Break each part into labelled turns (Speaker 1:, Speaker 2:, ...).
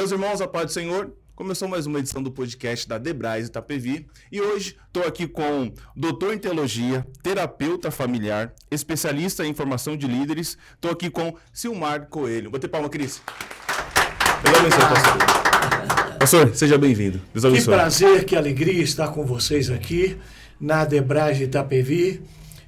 Speaker 1: Meus irmãos, a paz do Senhor, começou mais uma edição do podcast da Debrais Itapevi e hoje estou aqui com doutor em teologia, terapeuta familiar, especialista em formação de líderes. Estou aqui com Silmar Coelho. Bater palma, Cris. Deus abençoe, pastor. Pastor, seja bem-vindo. Deus abençoe.
Speaker 2: Que prazer, que alegria estar com vocês aqui na Debrais Itapevi.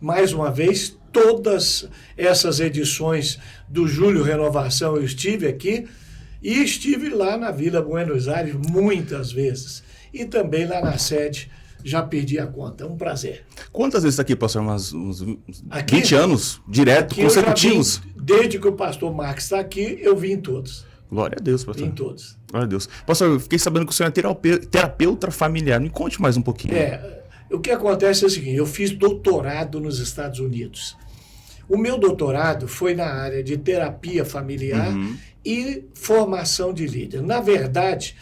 Speaker 2: Mais uma vez, todas essas edições do Júlio Renovação eu estive aqui. E estive lá na Vila Buenos Aires muitas vezes. E também lá na sede, já perdi a conta. É um prazer.
Speaker 1: Quantas vezes está aqui, pastor? Uns
Speaker 2: aqui,
Speaker 1: 20 anos, direto, consecutivos?
Speaker 2: Desde que o pastor Marcos está aqui, eu vim em todos.
Speaker 1: Glória a Deus, pastor.
Speaker 2: Vim em todos.
Speaker 1: Glória a Deus. Pastor, eu fiquei sabendo que o senhor é terapeuta familiar. Me conte mais um pouquinho.
Speaker 2: O que acontece é o seguinte, eu fiz doutorado nos Estados Unidos. O meu doutorado foi na área de terapia familiar e formação de líder. Na verdade,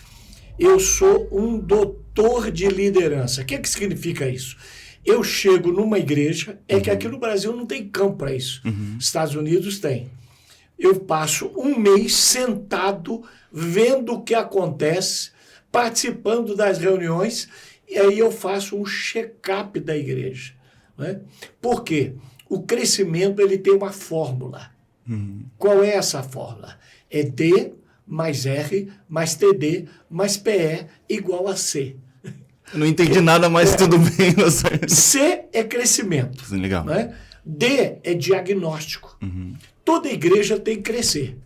Speaker 2: eu sou um doutor de liderança. O que significa isso? Eu chego numa igreja, que aqui no Brasil não tem campo para isso. Estados Unidos tem. Eu passo um mês sentado, vendo o que acontece, participando das reuniões, e aí eu faço um check-up da igreja. Né? Por quê? O crescimento ele tem uma fórmula. Qual é essa fórmula? É D mais R mais TD mais PE igual a C.
Speaker 1: Eu não entendi nada, mas tudo bem.
Speaker 2: C é crescimento.
Speaker 1: Legal.
Speaker 2: Né? D é diagnóstico. Toda igreja tem que crescer.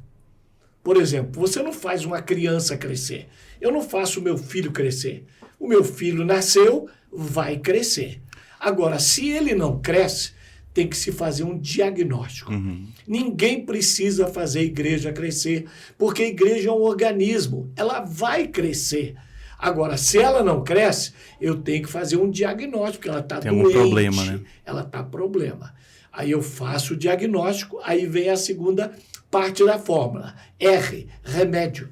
Speaker 2: Por exemplo, você não faz uma criança crescer. Eu não faço o meu filho crescer. O meu filho nasceu, vai crescer. Agora, se ele não cresce, tem que se fazer um diagnóstico. Ninguém precisa fazer a igreja crescer, porque a igreja é um organismo, ela vai crescer. Agora, se ela não cresce, eu tenho que fazer um diagnóstico, ela está doente.
Speaker 1: Tem um problema, né?
Speaker 2: Ela está problema. Aí eu faço o diagnóstico, aí vem a segunda parte da fórmula. R, remédio.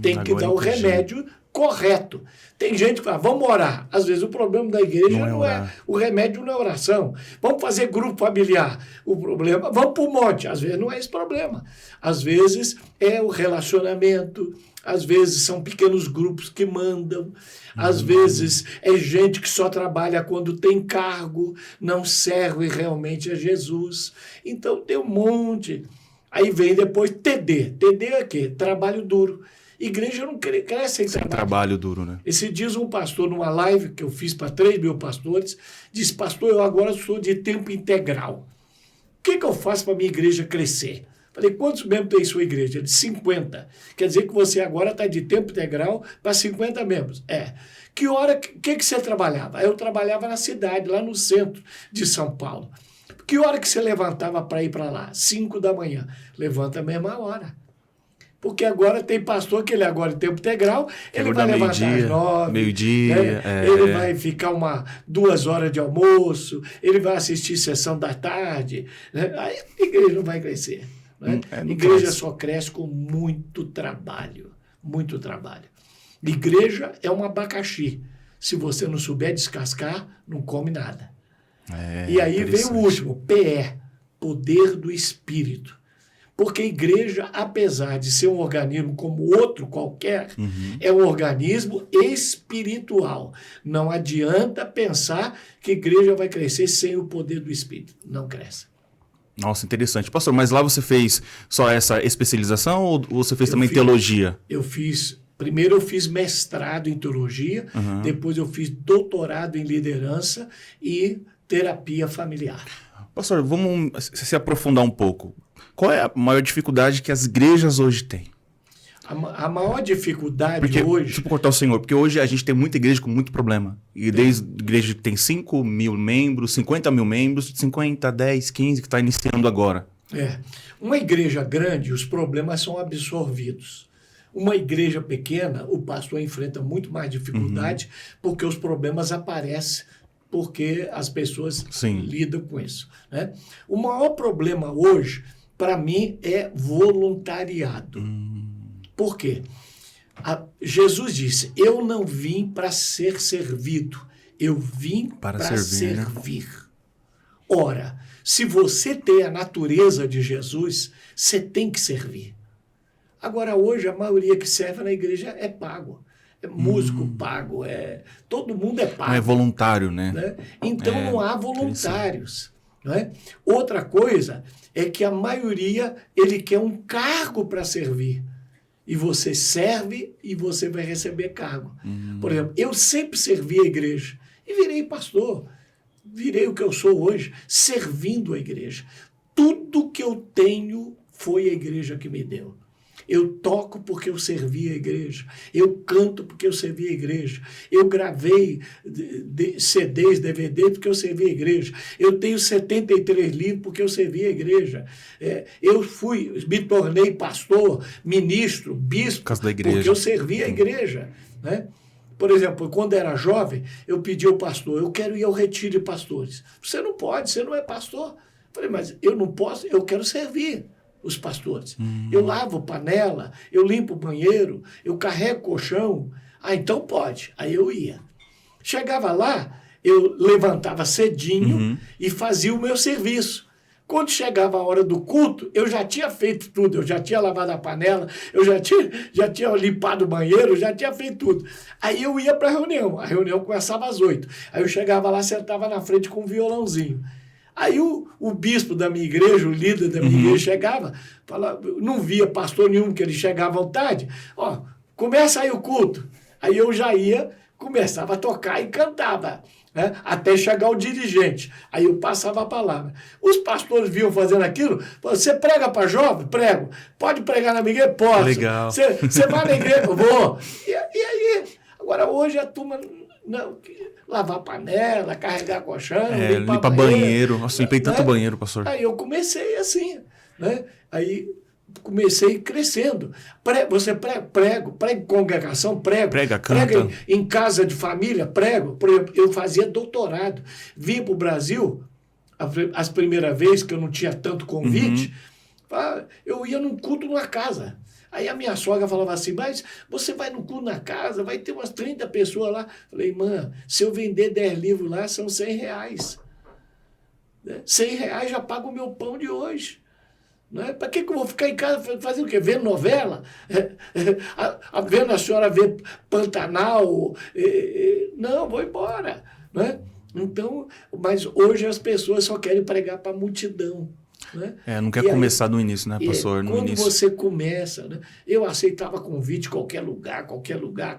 Speaker 2: Tem que dar o remédio correto. Tem gente que fala, vamos orar. Às vezes o problema da igreja não é o remédio, não é oração. Vamos fazer grupo familiar. O problema, vamos para o monte. Às vezes não é esse problema. Às vezes é o relacionamento. Às vezes são pequenos grupos que mandam. Às vezes é gente que só trabalha quando tem cargo, não serve realmente a Jesus. Então tem um monte. Aí vem depois TD. TD é o quê? Trabalho duro. Igreja não cresce sem
Speaker 1: trabalho duro, né?
Speaker 2: Esse dias um pastor, numa live que eu fiz para 3.000 pastores, disse, pastor, eu agora sou de tempo integral. O que eu faço para a minha igreja crescer? Falei, quantos membros tem sua igreja? Ele disse, 50. Quer dizer que você agora está de tempo integral para 50 membros. Que hora, que você trabalhava? Eu trabalhava na cidade, lá no centro de São Paulo. Que hora que você levantava para ir para lá? 5 da manhã. Levanta a mesma hora. Porque agora tem pastor que ele agora em tempo integral, ele vai levantar às 9,
Speaker 1: meio-dia,
Speaker 2: ele vai ficar 2 horas de almoço, ele vai assistir sessão da tarde, né? Aí a igreja não vai crescer. Né? A igreja só cresce com muito trabalho, muito trabalho. Igreja é um abacaxi. Se você não souber descascar, não come nada. E aí vem o último, PE, poder do Espírito. Porque a igreja, apesar de ser um organismo como outro qualquer, é um organismo espiritual. Não adianta pensar que a igreja vai crescer sem o poder do Espírito. Não cresce.
Speaker 1: Nossa, interessante. Pastor, mas lá você fez só essa especialização ou você fez também teologia?
Speaker 2: Primeiro eu fiz mestrado em teologia, depois eu fiz doutorado em liderança e terapia familiar.
Speaker 1: Pastor, vamos se aprofundar um pouco. Qual é a maior dificuldade que as igrejas hoje têm?
Speaker 2: A maior dificuldade hoje...
Speaker 1: Deixa eu cortar o senhor, porque hoje a gente tem muita igreja com muito problema. E desde a igreja que tem 5 mil membros, 50 mil membros, 50, 10, 15, que está iniciando agora.
Speaker 2: Uma igreja grande, os problemas são absorvidos. Uma igreja pequena, o pastor enfrenta muito mais dificuldade, porque os problemas aparecem, porque as pessoas lidam com isso. Né? O maior problema hoje, para mim, é voluntariado. Por quê? Jesus disse, eu não vim para ser servido, eu vim para servir. Ora, se você tem a natureza de Jesus, você tem que servir. Agora, hoje, a maioria que serve na igreja é pago. É músico pago, todo mundo é pago.
Speaker 1: Não é voluntário, né?
Speaker 2: Então, não há voluntários. Né? Outra coisa é que a maioria, ele quer um cargo para servir. E você serve e você vai receber cargo. Por exemplo, eu sempre servi a igreja e virei pastor. Virei o que eu sou hoje, servindo a igreja. Tudo que eu tenho foi a igreja que me deu. Eu toco porque eu servi a igreja. Eu canto porque eu servi a igreja. Eu gravei CDs, DVDs porque eu servi a igreja. Eu tenho 73 livros porque eu servi a igreja. Eu me tornei pastor, ministro, bispo, porque eu servi a igreja. Né? Por exemplo, quando era jovem, eu pedi ao pastor, eu quero ir ao retiro de pastores. Você não pode, você não é pastor. Eu falei, mas eu não posso, eu quero servir os pastores. Eu lavo panela, eu limpo o banheiro, eu carrego colchão. Então pode. Aí eu ia. Chegava lá, eu levantava cedinho e fazia o meu serviço. Quando chegava a hora do culto, eu já tinha feito tudo. Eu já tinha lavado a panela, eu já tinha limpado o banheiro, eu já tinha feito tudo. Aí eu ia para a reunião. A reunião começava às 8. Aí eu chegava lá, sentava na frente com um violãozinho. Aí o bispo da minha igreja, o líder da minha igreja, chegava, falava, não via pastor nenhum, que ele chegava à vontade. Ó, começa aí o culto. Aí eu já ia, começava a tocar e cantava, né? Até chegar o dirigente. Aí eu passava a palavra. Os pastores viam fazendo aquilo. Você prega para jovem? Prego. Pode pregar na minha igreja? Posso.
Speaker 1: Legal.
Speaker 2: Você vai na igreja? Eu vou. E aí? Agora, hoje a turma... Não, lavar panela, carregar colchão,
Speaker 1: limpar banheiro. Nossa, limpei tanto banheiro, pastor.
Speaker 2: Aí eu comecei assim, né? Aí comecei crescendo. Você prega em congregação, prega,
Speaker 1: canta.
Speaker 2: Em casa de família, prego. Por exemplo, eu fazia doutorado. Vim para o Brasil, as primeiras vezes que eu não tinha tanto convite, eu ia num culto numa casa. Aí a minha sogra falava assim, mas você vai no culto na casa, vai ter umas 30 pessoas lá. Falei, irmã, se eu vender 10 livros lá, são R$100. Né? R$100 já paga o meu pão de hoje. Né? Para que eu vou ficar em casa fazendo o quê? Vendo novela? Vendo a senhora ver Pantanal? Não, vou embora. Né? Então, mas hoje as pessoas só querem pregar para a multidão. Né?
Speaker 1: Não quer começar do início, né, pastor?
Speaker 2: Quando você começa, né? Eu aceitava convite em qualquer lugar,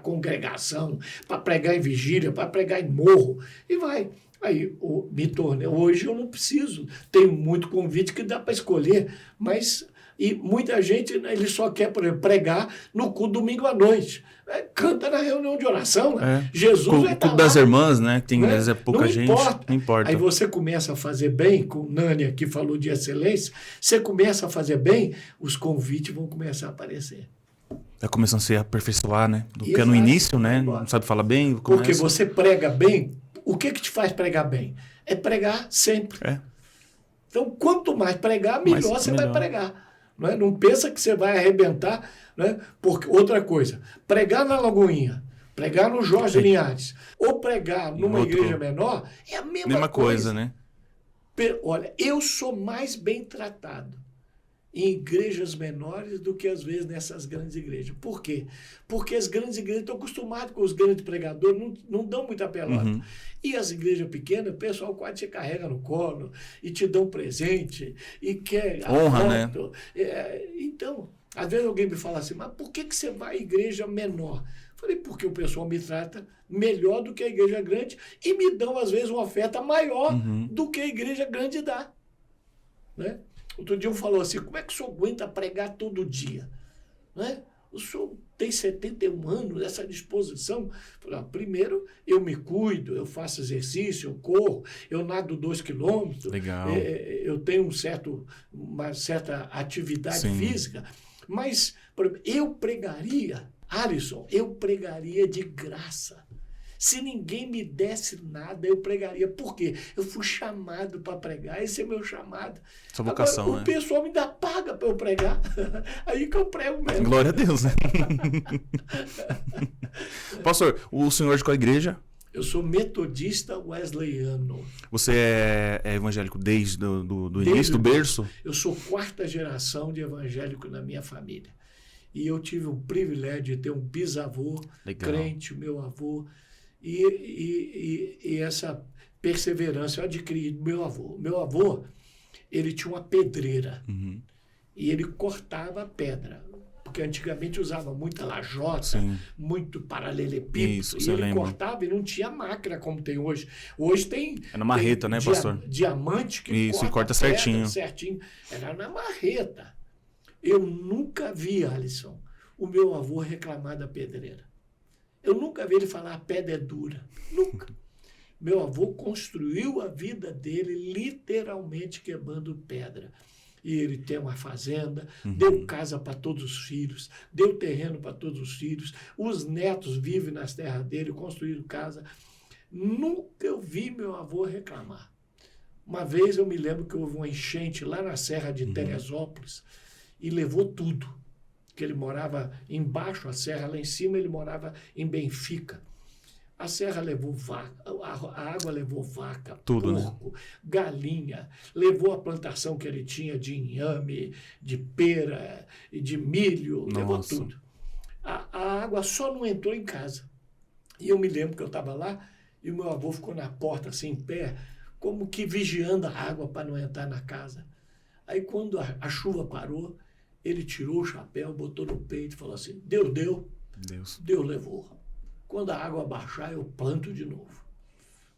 Speaker 2: congregação, para pregar em vigília, para pregar em morro, e vai. Aí me tornei. Hoje eu não preciso, tenho muito convite que dá para escolher, mas e muita gente, né, ele só quer, por exemplo, pregar no culto domingo à noite. Canta na reunião de oração. Né? Jesus vai estar
Speaker 1: culto das irmãs, né? Que tem,
Speaker 2: né?
Speaker 1: Às vezes é pouca
Speaker 2: não
Speaker 1: gente.
Speaker 2: Importa.
Speaker 1: Não importa.
Speaker 2: Aí você começa a fazer bem, com o Nânia que falou de excelência, você começa a fazer bem, os convites vão começar a aparecer.
Speaker 1: Vai começando a se aperfeiçoar, né? Porque no início, né? Não sabe falar bem.
Speaker 2: Porque você prega bem, o que te faz pregar bem? É pregar sempre. Então, quanto mais pregar, melhor você vai pregar. Não é? Não pensa que você vai arrebentar, né? Porque outra coisa, pregar na Lagoinha, pregar no Jorge Linhares, ou pregar numa igreja menor, é a mesma
Speaker 1: coisa, né?
Speaker 2: Olha, eu sou mais bem tratado em igrejas menores do que, às vezes, nessas grandes igrejas. Por quê? Porque as grandes igrejas estão acostumadas com os grandes pregadores, não dão muita pelota. E as igrejas pequenas, o pessoal quase te carrega no colo e te dão presente e quer
Speaker 1: honra,
Speaker 2: foto. Né? Então, às vezes alguém me fala assim, mas por que você vai à igreja menor? Eu falei, porque o pessoal me trata melhor do que a igreja grande e me dão, às vezes, uma oferta maior do que a igreja grande dá. Né? Outro dia um falou assim, como é que o senhor aguenta pregar todo dia? Né? O senhor tem 71 anos, essa disposição. Falei, primeiro, eu me cuido, eu faço exercício, eu corro, eu nado 2 quilômetros.
Speaker 1: Legal.
Speaker 2: Eu tenho uma certa atividade física. Mas, por exemplo, eu pregaria, Alisson, eu pregaria de graça. Se ninguém me desse nada, eu pregaria. Por quê? Eu fui chamado para pregar. Esse é meu chamado.
Speaker 1: Essa vocação,
Speaker 2: agora, o pessoal me dá paga para eu pregar. Aí que eu prego mesmo.
Speaker 1: Glória a Deus, né? Pastor, o senhor de qual igreja?
Speaker 2: Eu sou metodista wesleyano.
Speaker 1: Você é evangélico desde do início, do berço?
Speaker 2: Eu sou 4ª geração de evangélico na minha família. E eu tive o privilégio de ter um bisavô crente, meu avô, e essa perseverança eu adquiri do meu avô. Meu avô, ele tinha uma pedreira e ele cortava pedra, porque antigamente usava muita lajota, muito paralelepípedo, e ele cortava e não tinha máquina como tem hoje. Hoje tem...
Speaker 1: É na marreta, né, pastor?
Speaker 2: Diamante que
Speaker 1: corta certinho.
Speaker 2: Era na marreta. Eu nunca vi, Alisson, o meu avô reclamar da pedreira. Eu nunca vi ele falar a pedra é dura. Nunca. Meu avô construiu a vida dele literalmente queimando pedra. E ele tem uma fazenda, deu casa para todos os filhos, deu terreno para todos os filhos, os netos vivem nas terras dele, construíram casa. Nunca eu vi meu avô reclamar. Uma vez eu me lembro que houve uma enchente lá na Serra de Teresópolis e levou tudo. Que ele morava embaixo, a serra lá em cima, ele morava em Benfica. A serra levou vaca, a água levou vaca,
Speaker 1: tudo,
Speaker 2: porco, galinha, levou a plantação que ele tinha de inhame, de pera, de milho, levou tudo. A água só não entrou em casa. E eu me lembro que eu estava lá e o meu avô ficou na porta, assim, em pé, como que vigiando a água para não entrar na casa. Aí quando a chuva parou, ele tirou o chapéu, botou no peito e falou assim, Deus deu, Deus levou. Quando a água baixar, eu planto de novo.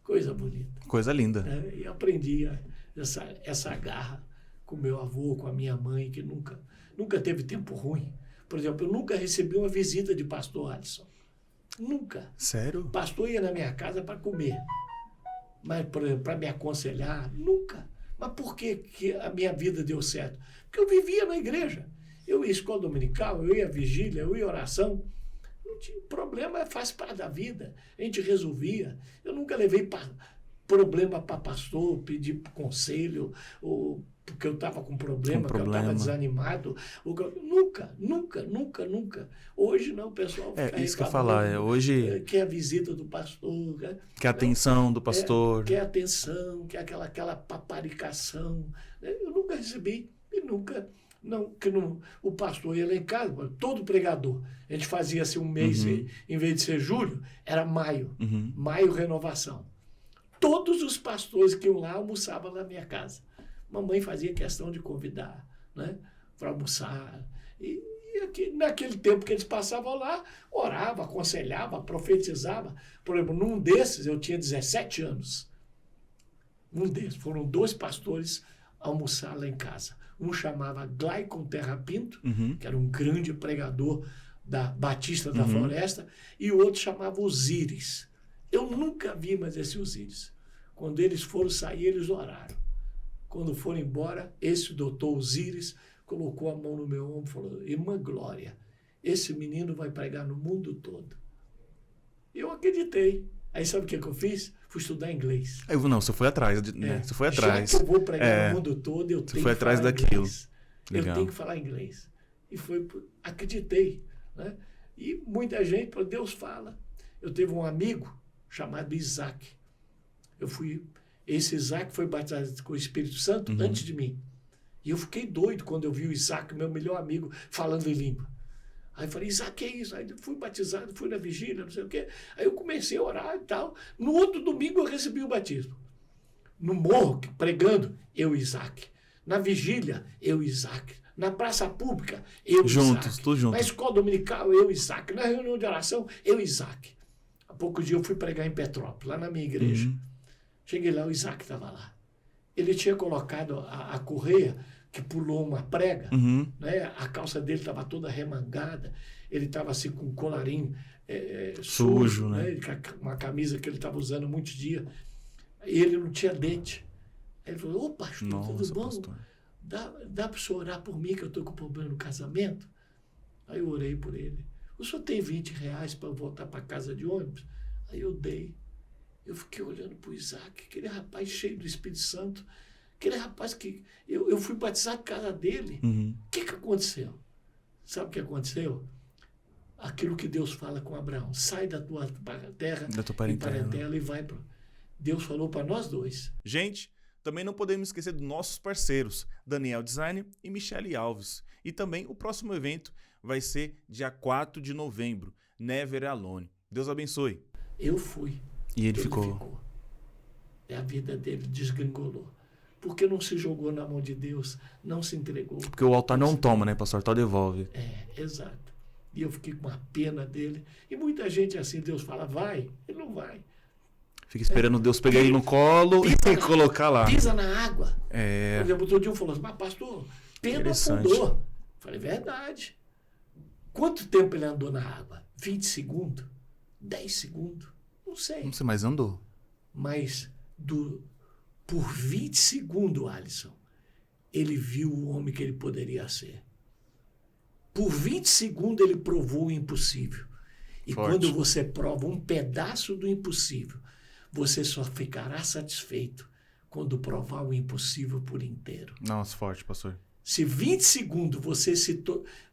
Speaker 2: Coisa bonita.
Speaker 1: Coisa linda.
Speaker 2: E aprendi essa garra com meu avô, com a minha mãe, que nunca teve tempo ruim. Por exemplo, eu nunca recebi uma visita de pastor Alisson. Nunca.
Speaker 1: Sério?
Speaker 2: O pastor ia na minha casa para comer. Mas, por exemplo, para me aconselhar, nunca. Mas por que a minha vida deu certo? Porque eu vivia na igreja. Eu ia à escola dominical, eu ia à vigília, eu ia à oração. Não tinha problema, faz parte da vida. A gente resolvia. Eu nunca levei problema para pastor, pedir conselho, ou porque eu estava com problema, porque eu estava desanimado. Nunca. Hoje não, o pessoal fica
Speaker 1: isso que eu falar. Hoje
Speaker 2: quer a visita do pastor.
Speaker 1: Quer a atenção do pastor.
Speaker 2: Quer atenção, quer aquela paparicação. Eu nunca recebi e nunca... o pastor ia lá em casa, todo pregador. A gente fazia assim um mês, em vez de ser julho, era maio. Maio, renovação. Todos os pastores que iam lá almoçavam na minha casa. Mamãe fazia questão de convidar, né, para almoçar. E naquele tempo que eles passavam lá, orava, aconselhava, profetizava. Por exemplo, num desses, eu tinha 17 anos. Num desses, foram 2 pastores almoçar lá em casa. Um chamava Glaicon Terra Pinto, que era um grande pregador da Batista da Floresta, e o outro chamava Osíris. Eu nunca vi mais esse Osíris. Quando eles foram sair, eles oraram. Quando foram embora, esse doutor Osíris colocou a mão no meu ombro e falou, irmã Glória, esse menino vai pregar no mundo todo. Eu acreditei. Aí sabe o que eu fiz? Fui estudar inglês.
Speaker 1: Você foi atrás. Né? Você foi atrás.
Speaker 2: Já que eu vou pregar no mundo todo, eu tenho que falar inglês. Eu tenho que falar inglês. E acreditei. Né? E muita gente falou, Deus fala. Eu tive um amigo chamado Isaac. Esse Isaac foi batizado com o Espírito Santo antes de mim. E eu fiquei doido quando eu vi o Isaac, meu melhor amigo, falando em língua. Aí eu falei, Isaac, é isso? Aí fui batizado, fui na vigília, não sei o quê. Aí eu comecei a orar e tal. No outro domingo eu recebi o batismo. No morro, pregando, eu e Isaac. Na vigília, eu e Isaac. Na praça pública, eu e Isaac.
Speaker 1: Tudo junto.
Speaker 2: Na escola dominical, eu e Isaac. Na reunião de oração, eu e Isaac. Há poucos dias eu fui pregar em Petrópolis, lá na minha igreja. Cheguei lá, o Isaac estava lá. Ele tinha colocado a correia, que pulou uma prega, né? A calça dele estava toda remangada, ele estava assim com um colarinho sujo, né? Uma camisa que ele estava usando muitos dias, e ele não tinha dente. Aí ele falou, ô pastor, tudo bom? Pastor. Dá para o senhor orar por mim, que eu estou com problema no casamento? Aí eu orei por ele. O senhor tem R$20 para voltar para casa de ônibus? Aí eu dei. Eu fiquei olhando para o Isaac, aquele rapaz cheio do Espírito Santo, aquele rapaz que... Eu fui batizado na casa dele. O que aconteceu? Sabe o que aconteceu? Aquilo que Deus fala com Abraão. Sai da tua terra
Speaker 1: da tua parentela
Speaker 2: e vai para... Deus falou para nós dois.
Speaker 1: Gente, também não podemos esquecer dos nossos parceiros, Daniel Design e Michele Alves. E também o próximo evento vai ser dia 4 de novembro. Never Alone. Deus abençoe.
Speaker 2: Eu fui.
Speaker 1: E ele ficou.
Speaker 2: E a vida dele desgringolou. Porque não se jogou na mão de Deus, não se entregou.
Speaker 1: Porque o altar não toma, né, pastor? O altar devolve.
Speaker 2: Exato. E eu fiquei com a pena dele. E muita gente assim, Deus fala, vai, ele não vai.
Speaker 1: Fica esperando Deus pegar ele no colo e colocar lá.
Speaker 2: Pisa na água. Por exemplo, outro dia um falou assim, mas pastor, Pedro afundou. Falei, verdade. Quanto tempo ele andou na água? 20 segundos? 10 segundos? Não sei.
Speaker 1: Não sei, mas andou.
Speaker 2: Mas por 20 segundos, Alisson, ele viu o homem que ele poderia ser. Por 20 segundos ele provou o impossível. E quando você prova um pedaço do impossível, você só ficará satisfeito quando provar o impossível por inteiro.
Speaker 1: Nossa, forte, pastor.
Speaker 2: Se 20 segundos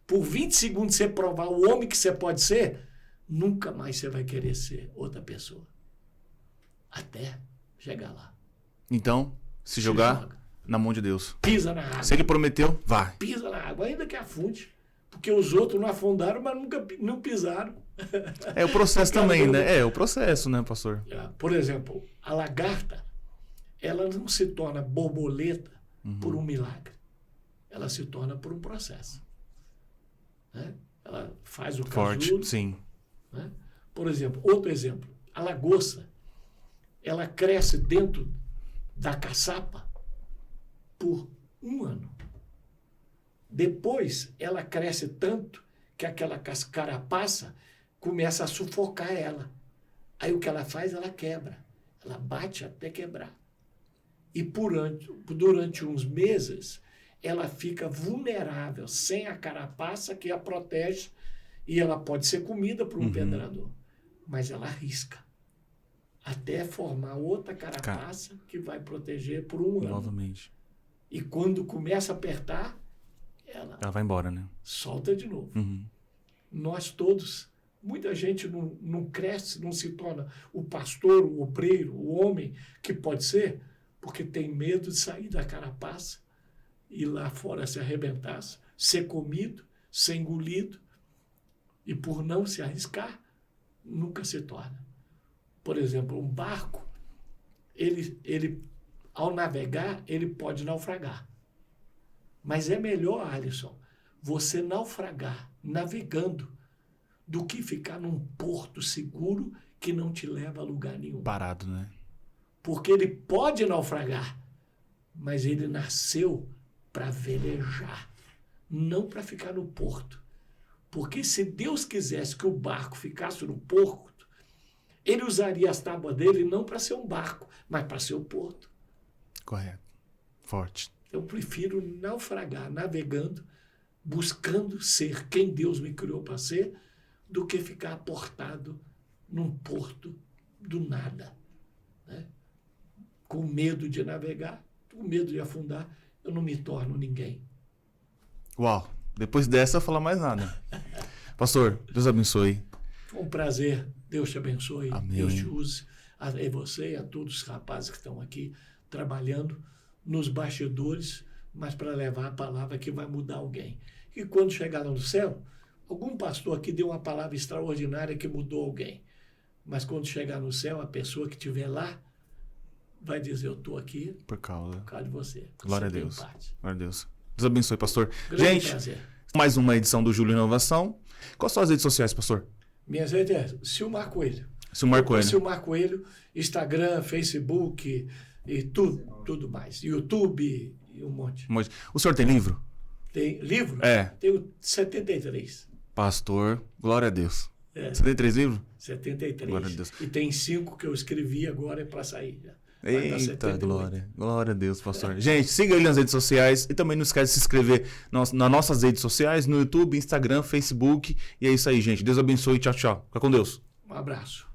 Speaker 2: por 20 segundos você provar o homem que você pode ser, nunca mais você vai querer ser outra pessoa. Até chegar lá.
Speaker 1: Então, se joga na mão de Deus.
Speaker 2: Pisa na água.
Speaker 1: Se ele prometeu, vai.
Speaker 2: Pisa na água, ainda que afunde. Porque os outros não afundaram, mas não pisaram.
Speaker 1: É o processo também, né? É o processo, né, pastor?
Speaker 2: Por exemplo, a lagarta, ela não se torna borboleta por um milagre. Ela se torna por um processo. Né? Ela faz o casulo.
Speaker 1: Sim.
Speaker 2: Né? Por exemplo, outro exemplo, a lagosta, ela cresce dentro da caçapa por 1 ano. Depois, ela cresce tanto que aquela carapaça começa a sufocar ela. Aí o que ela faz? Ela quebra. Ela bate até quebrar. E durante uns meses, ela fica vulnerável, sem a carapaça que a protege, e ela pode ser comida por um predador. Mas ela arrisca. Até formar outra carapaça que vai proteger por 1 ano.
Speaker 1: Novamente.
Speaker 2: E quando começa a apertar, ela
Speaker 1: vai embora, né?
Speaker 2: Solta de novo. Nós todos, muita gente não cresce, não se torna o pastor, o obreiro, o homem que pode ser, porque tem medo de sair da carapaça e lá fora se arrebentar, ser comido, ser engolido, e por não se arriscar, nunca se torna. Por exemplo, um barco, ele ao navegar, ele pode naufragar. Mas é melhor, Alisson, você naufragar navegando do que ficar num porto seguro que não te leva a lugar nenhum.
Speaker 1: Parado, né?
Speaker 2: Porque ele pode naufragar, mas ele nasceu para velejar, não para ficar no porto. Porque se Deus quisesse que o barco ficasse no porto, ele usaria as tábuas dele não para ser um barco, mas para ser o porto.
Speaker 1: Correto. Forte.
Speaker 2: Eu prefiro naufragar navegando, buscando ser quem Deus me criou para ser, do que ficar aportado num porto do nada. Né? Com medo de navegar, com medo de afundar, eu não me torno ninguém.
Speaker 1: Uau! Depois dessa eu não vou falar mais nada. Pastor, Deus abençoe.
Speaker 2: Foi um prazer. Deus te abençoe.
Speaker 1: Amém.
Speaker 2: Deus te use. A você e a todos os rapazes que estão aqui trabalhando nos bastidores, mas para levar a palavra que vai mudar alguém. E quando chegar no céu, algum pastor aqui deu uma palavra extraordinária que mudou alguém. Mas quando chegar no céu, a pessoa que estiver lá vai dizer, eu estou aqui
Speaker 1: por causa
Speaker 2: de você.
Speaker 1: Glória a Deus. Glória a Deus. Deus abençoe, pastor.
Speaker 2: Grande
Speaker 1: Gente,
Speaker 2: prazer.
Speaker 1: Mais uma edição do Júlio Inovação. Quais são as redes sociais, pastor?
Speaker 2: Minhas redes é Silmar Coelho.
Speaker 1: Silmar Coelho.
Speaker 2: Silmar Coelho, Instagram, Facebook e tudo mais. YouTube e um monte.
Speaker 1: O senhor tem livro?
Speaker 2: Tem livro?
Speaker 1: É.
Speaker 2: Tenho 73.
Speaker 1: Pastor, glória a Deus. Você tem 3 livros?
Speaker 2: 73.
Speaker 1: Glória a Deus.
Speaker 2: E tem 5 que eu escrevi agora é para sair. Já.
Speaker 1: Eita, glória. Glória a Deus, pastor. Gente, siga ele nas redes sociais e também não esquece de se inscrever nas nossas redes sociais, no YouTube, Instagram, Facebook. E é isso aí, gente. Deus abençoe. Tchau, tchau. Fica com Deus.
Speaker 2: Um abraço.